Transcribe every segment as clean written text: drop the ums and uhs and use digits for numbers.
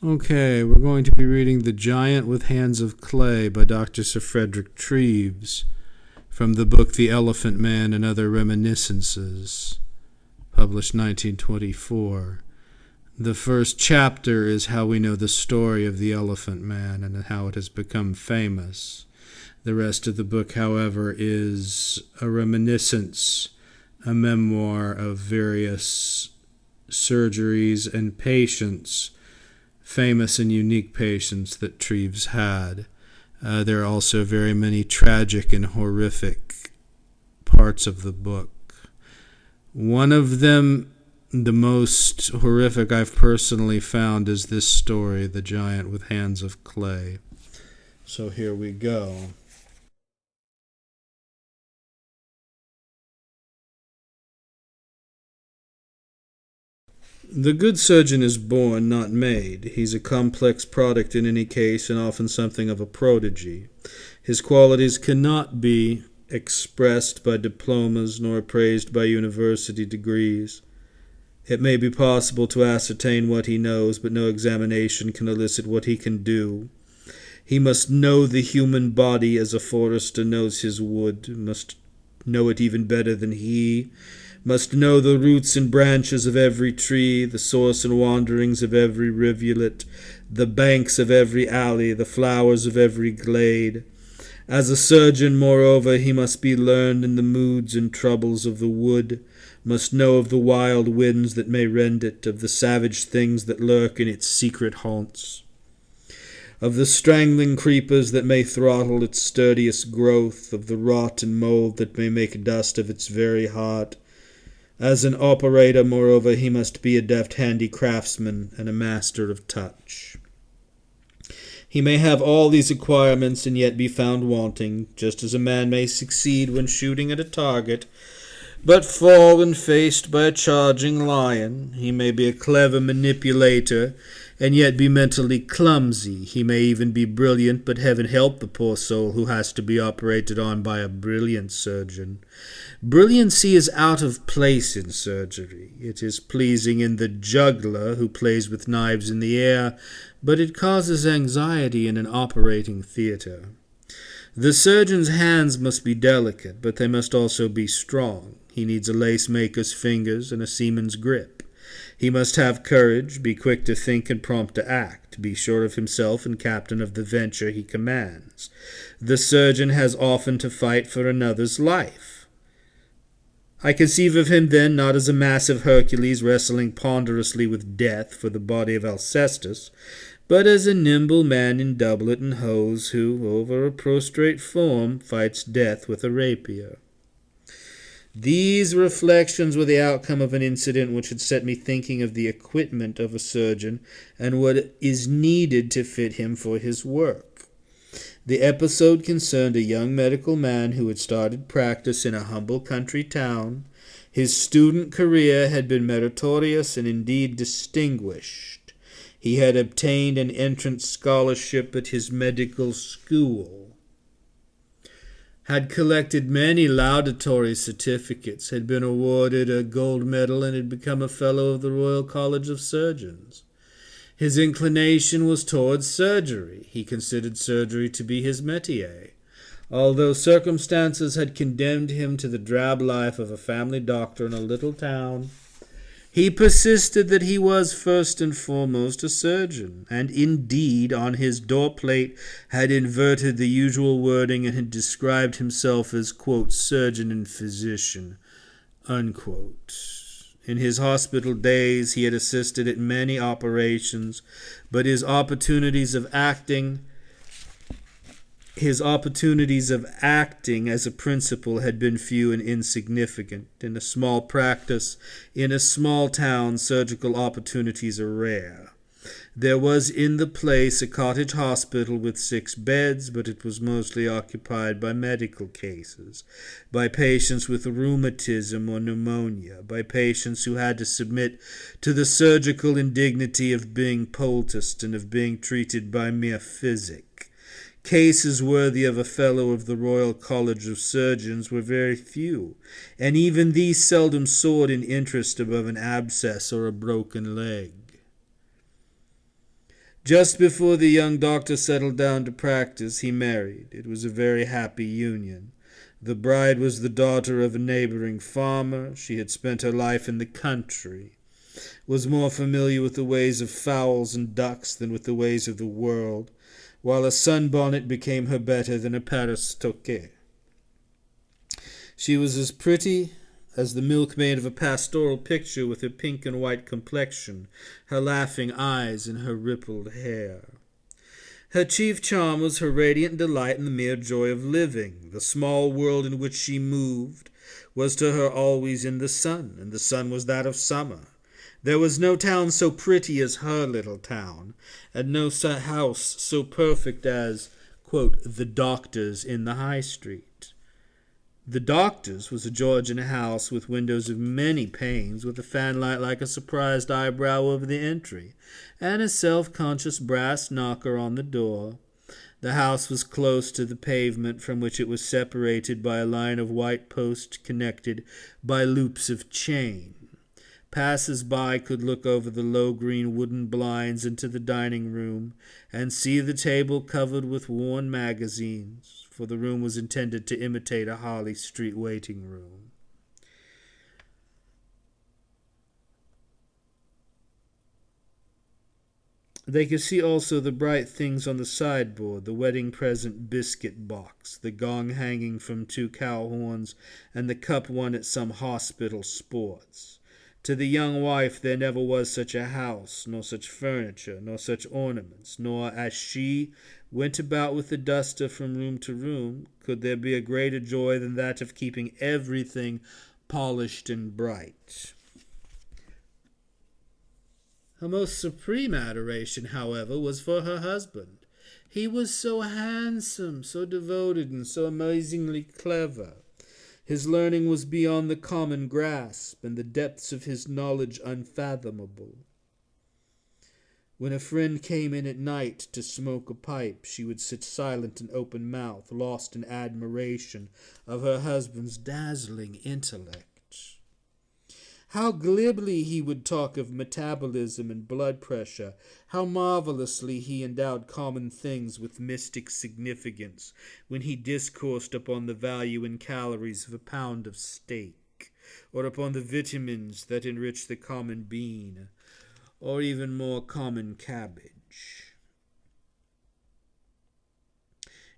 Okay, we're going to be reading The Giant with Hands of Clay by Dr. Sir Frederick Treves from the book The Elephant Man and Other Reminiscences, published 1924. The first chapter is how we know the story of the Elephant Man and how it has become famous. The rest of the book, however, is a reminiscence, a memoir of various surgeries and patients, famous and unique patients that Treves had. There are also very many tragic and horrific parts of the book. One of them, the most horrific I've personally found, is this story, The Giant with Hands of Clay. So here we go. The good surgeon is born, not made. He's a complex product in any case, and often something of a prodigy. His qualities cannot be expressed by diplomas nor appraised by university degrees. It may be possible to ascertain what he knows, but no examination can elicit what he can do. He must know the human body as a forester knows his wood, must know it even better than he, must know the roots and branches of every tree, the source and wanderings of every rivulet, the banks of every alley, the flowers of every glade. As a surgeon, moreover, he must be learned in the moods and troubles of the wood, must know of the wild winds that may rend it, of the savage things that lurk in its secret haunts, of the strangling creepers that may throttle its sturdiest growth, of the rot and mold that may make dust of its very heart. As an operator, moreover, he must be a deft handicraftsman and a master of touch. He may have all these acquirements and yet be found wanting, just as a man may succeed when shooting at a target, but fall when faced by a charging lion. He may be a clever manipulator and yet be mentally clumsy. He may even be brilliant, but heaven help the poor soul who has to be operated on by a brilliant surgeon. Brilliancy is out of place in surgery. It is pleasing in the juggler who plays with knives in the air, but it causes anxiety in an operating theater. The surgeon's hands must be delicate, but they must also be strong. He needs a lace-maker's fingers and a seaman's grip. He must have courage, be quick to think and prompt to act, be sure of himself and captain of the venture he commands. The surgeon has often to fight for another's life. I conceive of him then not as a massive Hercules wrestling ponderously with death for the body of Alcestis, but as a nimble man in doublet and hose who, over a prostrate form, fights death with a rapier. These reflections were the outcome of an incident which had set me thinking of the equipment of a surgeon and what is needed to fit him for his work. The episode concerned a young medical man who had started practice in a humble country town. His student career had been meritorious and indeed distinguished. He had obtained an entrance scholarship at his medical school, had collected many laudatory certificates, had been awarded a gold medal, and had become a Fellow of the Royal College of Surgeons. His inclination was towards surgery. He considered surgery to be his métier. Although circumstances had condemned him to the drab life of a family doctor in a little town, he persisted that he was first and foremost a surgeon, and indeed on his door-plate had inverted the usual wording and had described himself as, quote, surgeon and physician, unquote. In his hospital days he had assisted at many operations, but his opportunities of acting as a principal had been few and insignificant. In a small practice, in a small town, surgical opportunities are rare. There was in the place a cottage hospital with 6 beds, but it was mostly occupied by medical cases, by patients with rheumatism or pneumonia, by patients who had to submit to the surgical indignity of being poulticed and of being treated by mere physic. Cases worthy of a Fellow of the Royal College of Surgeons were very few, and even these seldom soared in interest above an abscess or a broken leg. Just before the young doctor settled down to practice, he married. It was a very happy union. The bride was the daughter of a neighboring farmer. She had spent her life in the country, was more familiar with the ways of fowls and ducks than with the ways of the world, while a sunbonnet became her better than a Paris toque. She was as pretty as the milkmaid of a pastoral picture, with her pink and white complexion, her laughing eyes, and her rippled hair. Her chief charm was her radiant delight in the mere joy of living. The small world in which she moved was to her always in the sun, and the sun was that of summer. There was no town so pretty as her little town, and no house so perfect as, quote, the doctor's in the High Street. The doctor's was a Georgian house with windows of many panes, with a fanlight like a surprised eyebrow over the entry, and a self-conscious brass knocker on the door. The house was close to the pavement, from which it was separated by a line of white posts connected by loops of chain. Passers-by could look over the low green wooden blinds into the dining room and see the table covered with worn magazines, for the room was intended to imitate a Harley Street waiting room. They could see also the bright things on the sideboard, the wedding present biscuit box, the gong hanging from 2 cow horns, and the cup won at some hospital sports. To the young wife there never was such a house, nor such furniture, nor such ornaments, nor, as she went about with the duster from room to room, could there be a greater joy than that of keeping everything polished and bright. Her most supreme adoration, however, was for her husband. He was so handsome, so devoted, and so amazingly clever. His learning was beyond the common grasp, and the depths of his knowledge unfathomable. When a friend came in at night to smoke a pipe, she would sit silent and open mouthed, lost in admiration of her husband's dazzling intellect. How glibly he would talk of metabolism and blood pressure, how marvelously he endowed common things with mystic significance when he discoursed upon the value in calories of a pound of steak, or upon the vitamins that enrich the common bean, or even more common cabbage.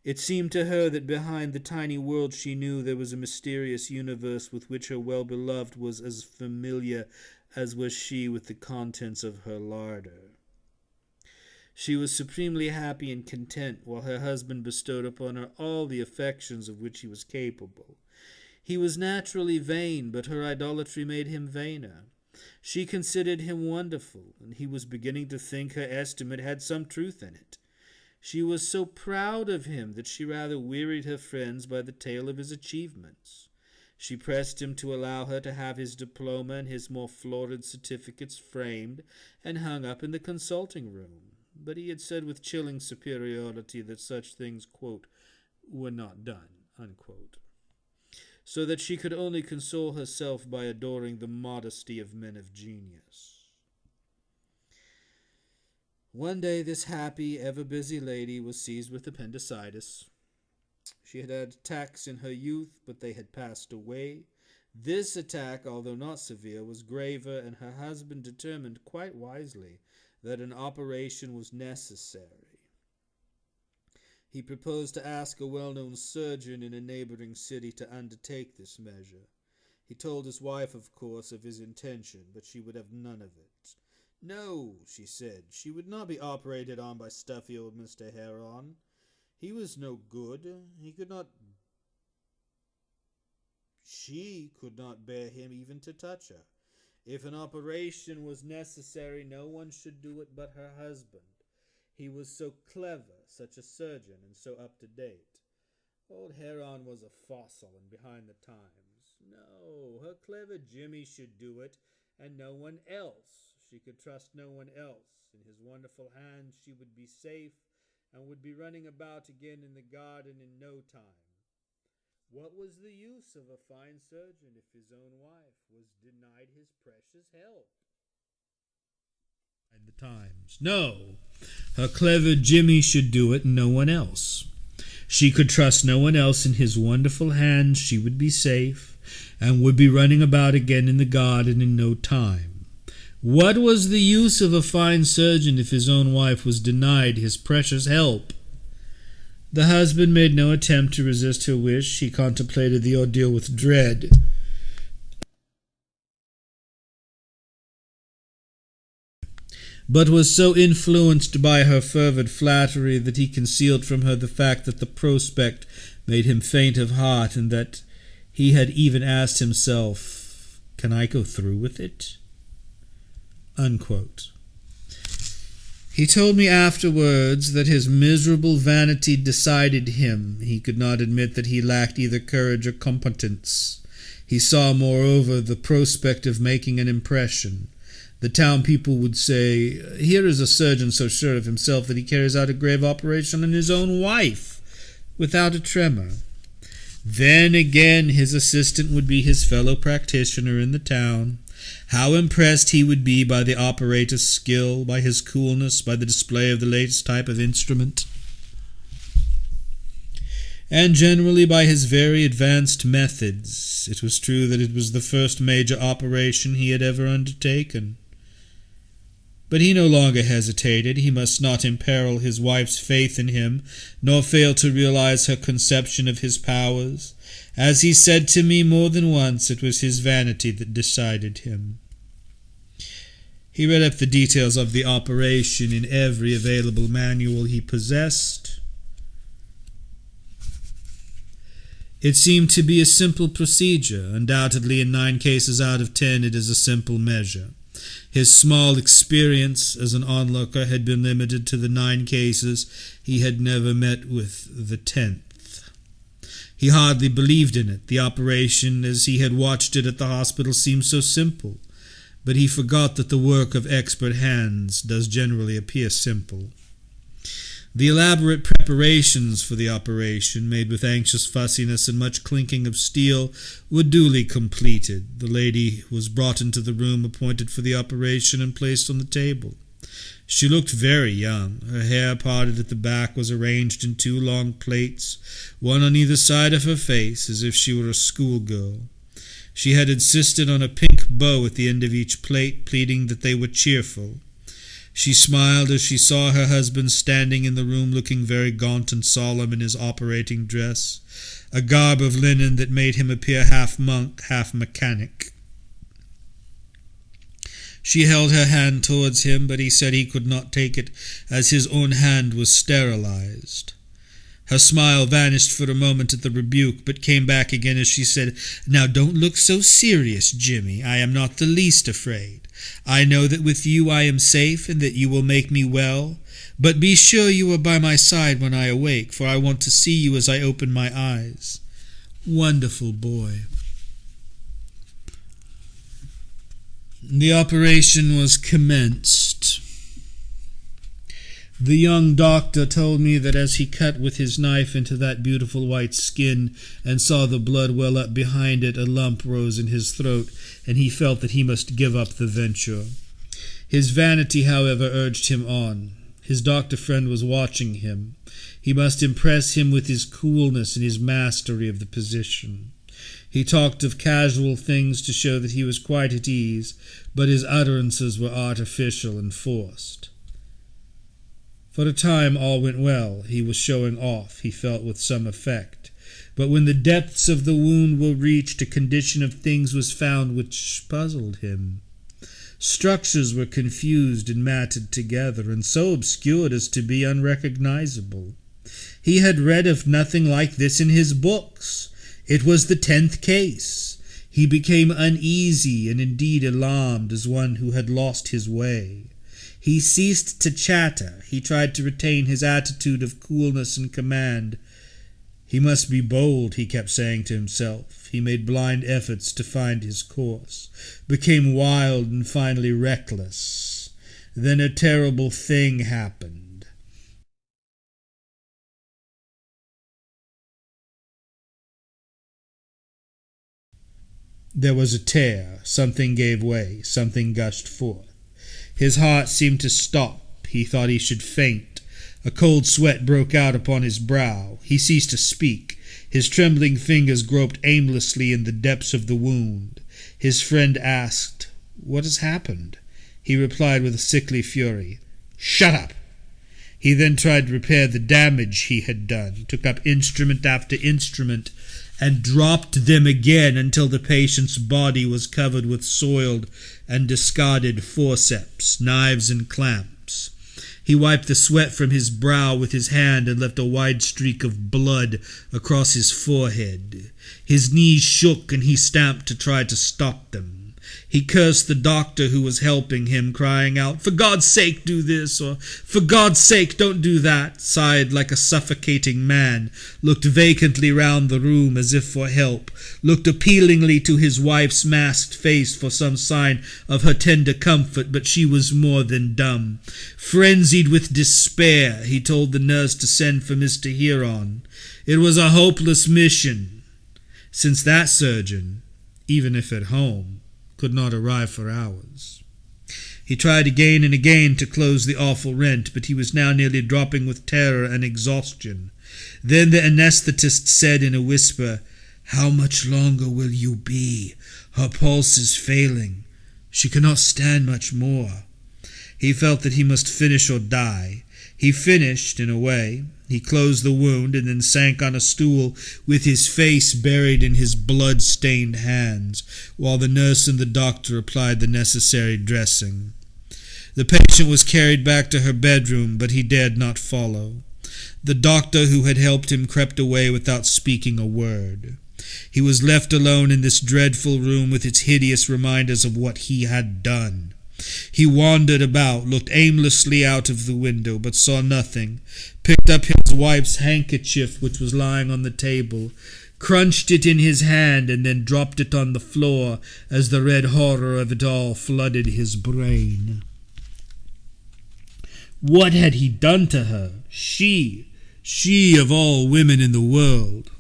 It seemed to her that behind the tiny world she knew there was a mysterious universe with which her well-beloved was as familiar as was she with the contents of her larder. She was supremely happy and content, while her husband bestowed upon her all the affections of which he was capable. He was naturally vain, but her idolatry made him vainer. She considered him wonderful, and he was beginning to think her estimate had some truth in it. She was so proud of him that she rather wearied her friends by the tale of his achievements. She pressed him to allow her to have his diploma and his more florid certificates framed and hung up in the consulting room. But he had said with chilling superiority that such things, quote, were not done, unquote, so that she could only console herself by adoring the modesty of men of genius. One day this happy, ever-busy lady was seized with appendicitis. She had had attacks in her youth, but they had passed away. This attack, although not severe, was graver, and her husband determined, quite wisely, that an operation was necessary. He proposed to ask a well-known surgeon in a neighboring city to undertake this measure. He told his wife, of course, of his intention, but she would have none of it. No, she said, she would not be operated on by stuffy old Mr. Heron. He was no good. She could not bear him even to touch her. If an operation was necessary, no one should do it but her husband. He was so clever, such a surgeon, and so up-to-date. Old Heron was a fossil and behind the times. No, her clever Jimmy should do it, and no one else. She could trust no one else. In his wonderful hands she would be safe, and would be running about again in the garden in no time. What was the use of a fine surgeon if his own wife was denied his precious help? In the times. No, Her clever Jimmy should do it and no one else. She could trust no one else. In his wonderful hands she would be safe, and would be running about again in the garden in no time. What was the use of a fine surgeon if his own wife was denied his precious help? The husband made no attempt to resist her wish. He contemplated the ordeal with dread. But was so influenced by her fervid flattery that he concealed from her the fact that the prospect made him faint of heart, and that he had even asked himself, "Can I go through with it?" Unquote. He told me afterwards that his miserable vanity decided him. He could not admit that he lacked either courage or competence. He saw, moreover, the prospect of making an impression. The town people would say, "Here is a surgeon so sure of himself that he carries out a grave operation on his own wife without a tremor." Then again his assistant would be his fellow practitioner in the town. How impressed he would be by the operator's skill, by his coolness, by the display of the latest type of instrument, and generally by his very advanced methods. It was true that it was the first major operation he had ever undertaken. But he no longer hesitated. He must not imperil his wife's faith in him, nor fail to realize her conception of his powers. As he said to me more than once, it was his vanity that decided him. He read up the details of the operation in every available manual he possessed. It seemed to be a simple procedure. Undoubtedly, in 9 cases out of 10, it is a simple measure. His small experience as an onlooker had been limited to the 9 cases. He had never met with the 10th. He hardly believed in it. The operation, as he had watched it at the hospital, seemed so simple. But he forgot that the work of expert hands does generally appear simple. The elaborate preparations for the operation, made with anxious fussiness and much clinking of steel, were duly completed. The lady was brought into the room appointed for the operation and placed on the table. She looked very young. Her hair, parted at the back, was arranged in 2 long plaits, one on either side of her face, as if she were a schoolgirl. She had insisted on a pink bow at the end of each plate, pleading that they were cheerful. She smiled as she saw her husband standing in the room, looking very gaunt and solemn in his operating dress, a garb of linen that made him appear half monk, half mechanic. She held her hand towards him, but he said he could not take it, as his own hand was sterilized. Her smile vanished for a moment at the rebuke, but came back again as she said, "Now don't look so serious, Jimmy. I am not the least afraid. I know that with you I am safe, and that you will make me well. But be sure you are by my side when I awake, for I want to see you as I open my eyes." Wonderful boy. The operation was commenced. The young doctor told me that as he cut with his knife into that beautiful white skin and saw the blood well up behind it, a lump rose in his throat, and he felt that he must give up the venture. His vanity, however, urged him on. His doctor friend was watching him. He must impress him with his coolness and his mastery of the position. He talked of casual things to show that he was quite at ease, but his utterances were artificial and forced. For a time all went well. He was showing off, he felt, with some effect. But when the depths of the wound were reached, a condition of things was found which puzzled him. Structures were confused and matted together, and so obscured as to be unrecognizable. He had read of nothing like this in his books. It was the 10th case. He became uneasy and indeed alarmed, as one who had lost his way. He ceased to chatter. He tried to retain his attitude of coolness and command. He must be bold, he kept saying to himself. He made blind efforts to find his course, became wild and finally reckless. Then a terrible thing happened. There was a tear. Something gave way. Something gushed forth. His heart seemed to stop. He thought he should faint. A cold sweat broke out upon his brow. He ceased to speak. His trembling fingers groped aimlessly in the depths of the wound. His friend asked, "What has happened?" He replied with a sickly fury, "Shut up!" He then tried to repair the damage he had done, took up instrument after instrument, and dropped them again until the patient's body was covered with soiled and discarded forceps, knives, and clamps. He wiped the sweat from his brow with his hand and left a wide streak of blood across his forehead. His knees shook and he stamped to try to stop them. He cursed the doctor who was helping him, crying out, "For God's sake, do this," or "For God's sake, don't do that," sighed like a suffocating man, looked vacantly round the room as if for help, looked appealingly to his wife's masked face for some sign of her tender comfort, but she was more than dumb. Frenzied with despair, he told the nurse to send for Mr. Huron. It was a hopeless mission, since that surgeon, even if at home, could not arrive for hours. He tried again and again to close the awful rent, but he was now nearly dropping with terror and exhaustion. Then the anesthetist said in a whisper, "How much longer will you be? Her pulse is failing. She cannot stand much more." He felt that he must finish or die. He finished, in a way. He closed the wound and then sank on a stool with his face buried in his blood-stained hands, while the nurse and the doctor applied the necessary dressing. The patient was carried back to her bedroom, but he dared not follow. The doctor who had helped him crept away without speaking a word. He was left alone in this dreadful room with its hideous reminders of what he had done. He wandered about, looked aimlessly out of the window, but saw nothing, picked up his wife's handkerchief which was lying on the table, crunched it in his hand, and then dropped it on the floor as the red horror of it all flooded his brain. What had he done to her? She of all women in the world.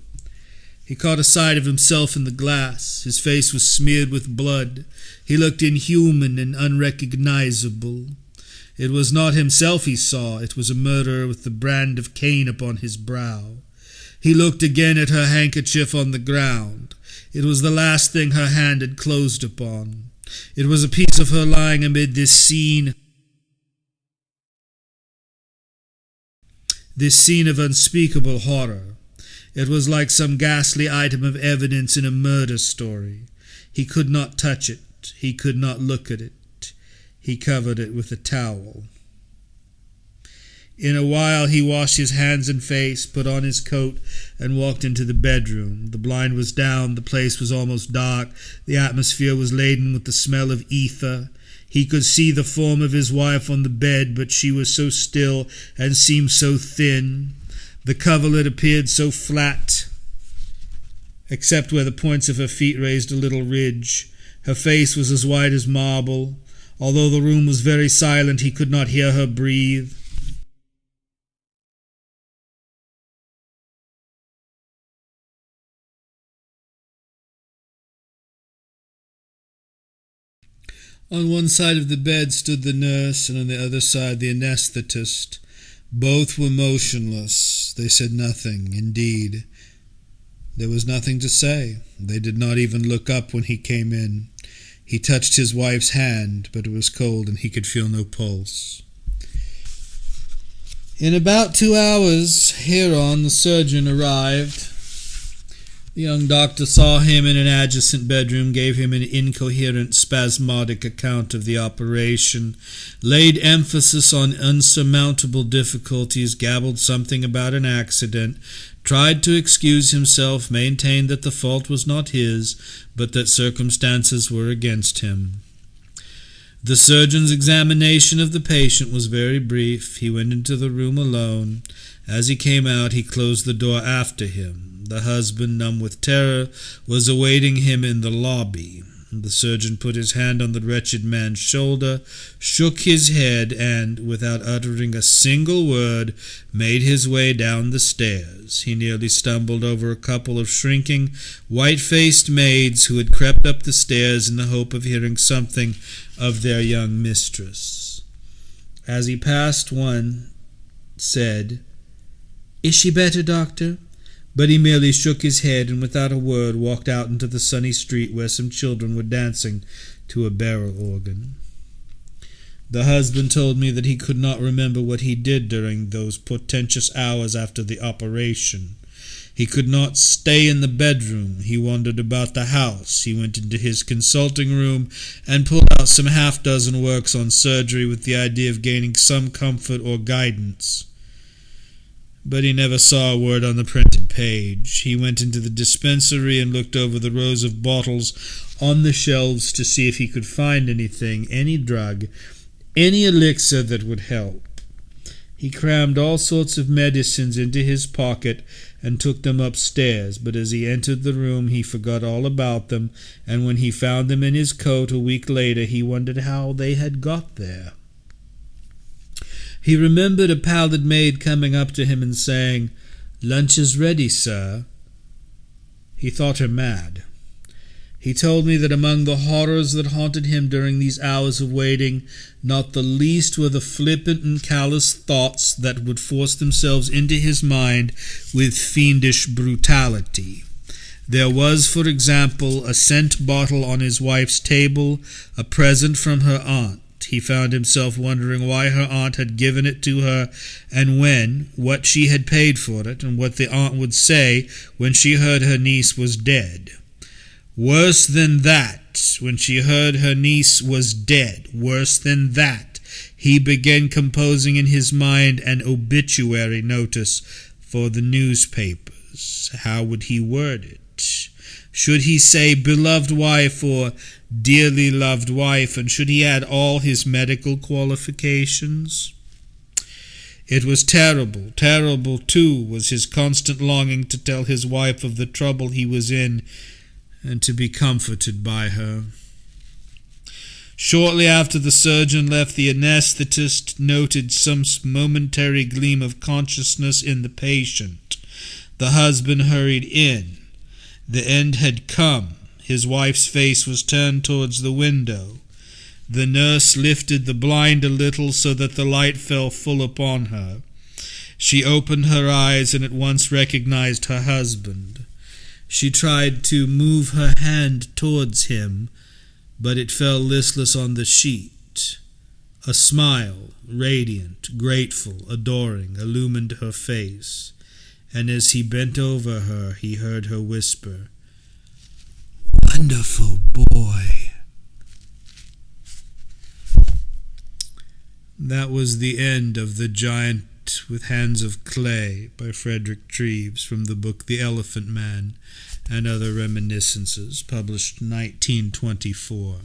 He caught a sight of himself in the glass. His face was smeared with blood. He looked inhuman and unrecognizable. It was not himself he saw. It was a murderer with the brand of Cain upon his brow. He looked again at her handkerchief on the ground. It was the last thing her hand had closed upon. It was a piece of her lying amid this scene of unspeakable horror. It was like some ghastly item of evidence in a murder story. He could not touch it. He could not look at it. He covered it with a towel. In a while he washed his hands and face, put on his coat, and walked into the bedroom. The blind was down. The place was almost dark. The atmosphere was laden with the smell of ether. He could see the form of his wife on the bed, but she was so still and seemed so thin. The coverlet appeared so flat, except where the points of her feet raised a little ridge. Her face was as white as marble. Although the room was very silent, he could not hear her breathe. On one side of the bed stood the nurse, and on the other side the anesthetist. Both were motionless. They said nothing. Indeed, there was nothing to say. They did not even look up when he came in. He touched his wife's hand, but it was cold and he could feel no pulse. In about 2 hours, Huron, the surgeon, arrived. The young doctor saw him in an adjacent bedroom, gave him an incoherent, spasmodic account of the operation, laid emphasis on unsurmountable difficulties, gabbled something about an accident, tried to excuse himself, maintained that the fault was not his, but that circumstances were against him. The surgeon's examination of the patient was very brief. He went into the room alone. As he came out, he closed the door after him. The husband, numb with terror, was awaiting him in the lobby. The surgeon put his hand on the wretched man's shoulder, shook his head, and, without uttering a single word, made his way down the stairs. He nearly stumbled over a couple of shrinking, white-faced maids who had crept up the stairs in the hope of hearing something of their young mistress. as he passed one, said, "Is she better, doctor?" But he merely shook his head and without a word walked out into the sunny street where some children were dancing to a barrel organ. The husband told me that he could not remember what he did during those portentous hours after the operation. He could not stay in the bedroom. He wandered about the house. He went into his consulting room and pulled out some half-dozen works on surgery with the idea of gaining some comfort or guidance. But he never saw a word on the printed page. He went into the dispensary and looked over the rows of bottles on the shelves to see if he could find anything, any drug, any elixir that would help. He crammed all sorts of medicines into his pocket and took them upstairs, but as he entered the room he forgot all about them, and when he found them in his coat a week later he wondered how they had got there. He remembered a pallid maid coming up to him and saying, "Lunch is ready, sir." He thought her mad. He told me that among the horrors that haunted him during these hours of waiting, not the least were the flippant and callous thoughts that would force themselves into his mind with fiendish brutality. There was, for example, a scent bottle on his wife's table, a present from her aunt. He found himself wondering why her aunt had given it to her, and when, what she had paid for it, and what the aunt would say when she heard her niece was dead. Worse than that, when she heard her niece was dead, worse than that, he began composing in his mind an obituary notice for the newspapers. How would he word it? Should he say beloved wife or dearly loved wife, and should he add all his medical qualifications? It was terrible. Terrible, too, was his constant longing to tell his wife of the trouble he was in and to be comforted by her. Shortly after the surgeon left, the anesthetist noted some momentary gleam of consciousness in the patient. The husband hurried in. The end had come. His wife's face was turned towards the window. The nurse lifted the blind a little so that the light fell full upon her. She opened her eyes and at once recognized her husband. She tried to move her hand towards him, but it fell listless on the sheet. A smile, radiant, grateful, adoring, illumined her face, and as he bent over her, he heard her whisper, "Wonderful boy." That was the end of The Giant with Hands of Clay by Frederick Treves, from the book The Elephant Man and Other Reminiscences, published 1924.